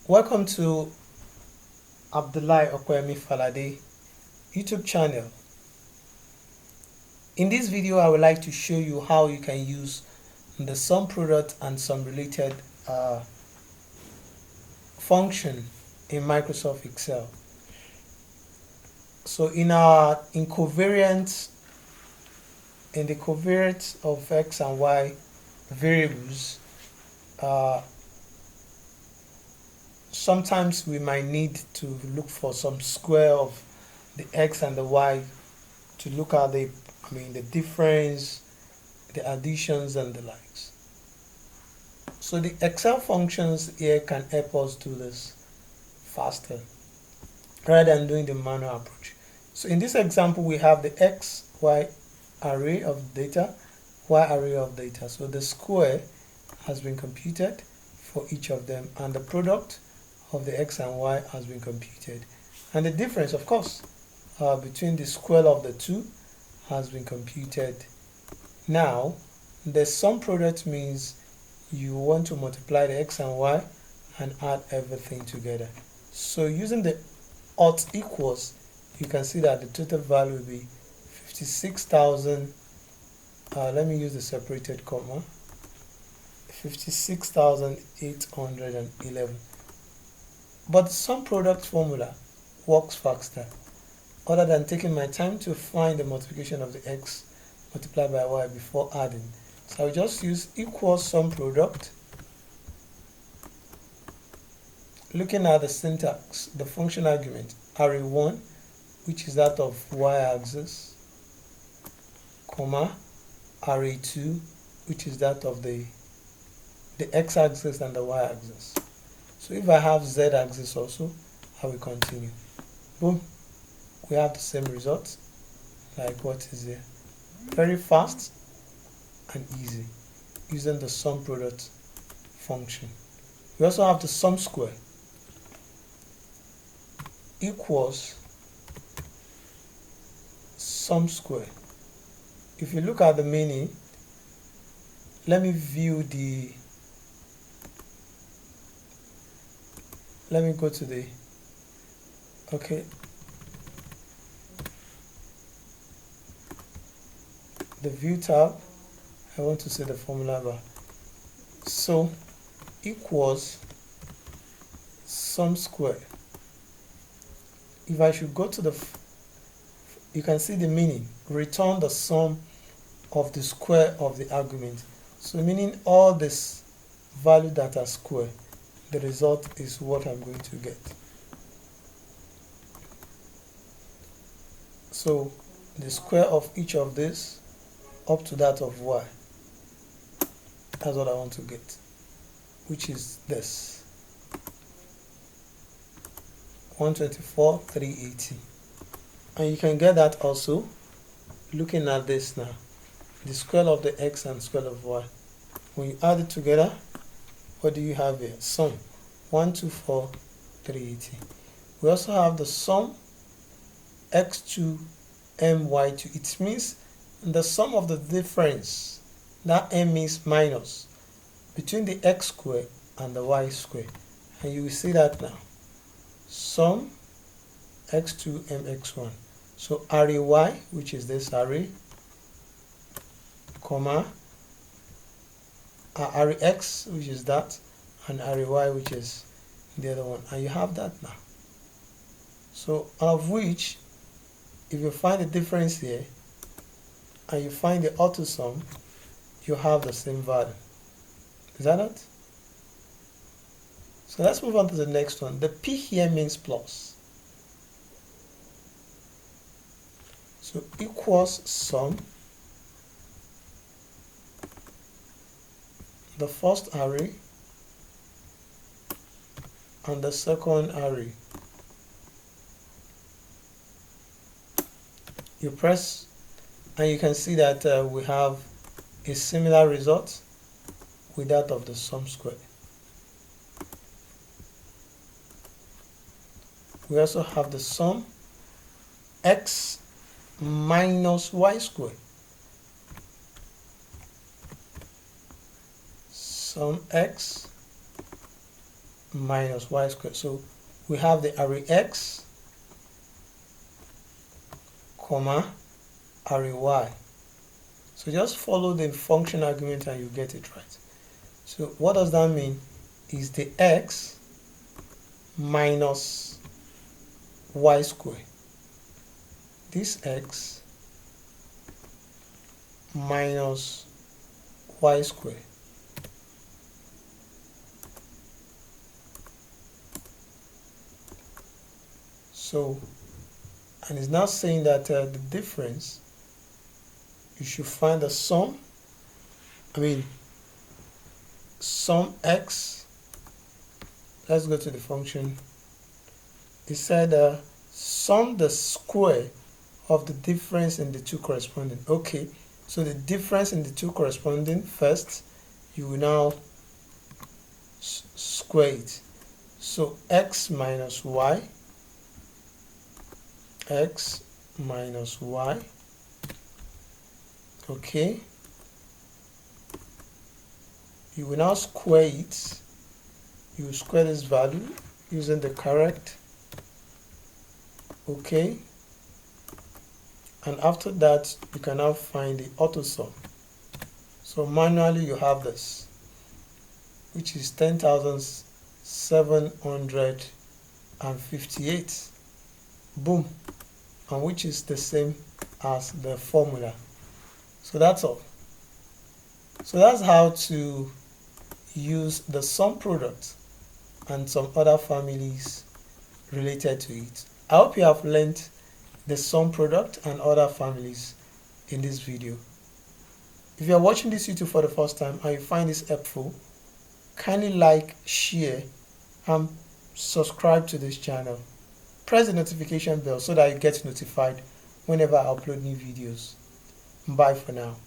Welcome to Abdullahi Okwemi Falade YouTube channel. In this video, I would like to show you how you can use the sum product and some related function in Microsoft Excel. So in the covariance of x and y variables, sometimes we might need to look for some square of the x and the y to look at the difference, the additions and the likes. So the Excel functions here can help us do this faster rather than doing the manual approach. So in this example, we have the x, y array of data, y array of data. So the square has been computed for each of them, and the product of the x and y has been computed. And the difference, of course, between the square of the two has been computed. Now, the sum product means you want to multiply the x and y and add everything together. So using the alt equals, you can see that the total value will be 56,000. Let me use the separated comma. 56,811. But the sum product formula works faster, other than taking my time to find the multiplication of the x multiplied by y before adding. So I will just use equals sum product. Looking at the syntax, the function argument, array1, which is that of y-axis, comma, array2, which is that of the x-axis and the y-axis. So if I have z-axis also, I will continue. Boom. We have the same result like what is here. Very fast and easy using the sum product function. We also have the sum square equals sum square. If you look at the meaning, let me go to the view tab. I want to see the formula bar. So equals sum square. If I should go to you can see the meaning, return the sum of the square of the argument. So meaning all this value that are square, the result is what I'm going to get. So the square of each of this up to that of y. That's what I want to get, which is this 124,380. And you can get that also looking at this now, the square of the x and square of y. When you add it together, what do you have here? Sum 124,380. We also have the sum SUMXY2. It means the sum of the difference, that m means minus, between the x square and the y square. And you will see that now. Sum x2mx1. So array y, which is this array, comma, array x, which is that, and array y, which is the other one. And you have that now. So of which, if you find the difference here and you find the auto sum, you have the same value. Is that it? So let's move on to the next one. The P here means plus. So equals sum, the first array and the second array. You press and you can see that we have a similar result with that of the sum square. We also have the sum x minus y square. Sum x minus y squared. So we have the array x, comma, array y. So just follow the function argument and you get it right. So what does that mean? Is the x minus y squared. This x minus y squared. So, and it's now saying that the difference, you should find the sum, sum x. Let's go to the function. It said sum the square of the difference in the two corresponding. Okay, so the difference in the two corresponding, first you will now square it. So x minus y, x minus y, okay, you will now square it. You will square this value using the correct, okay, and after that you can now find the auto sum. So manually you have this, which is 10,758, boom, and which is the same as the formula. So that's all. So that's how to use the sum product and some other families related to it. I hope you have learned the sum product and other families in this video. If you are watching this video for the first time and you find this helpful, kindly like, share, and subscribe to this channel. Press the notification bell so that you get notified whenever I upload new videos. Bye for now.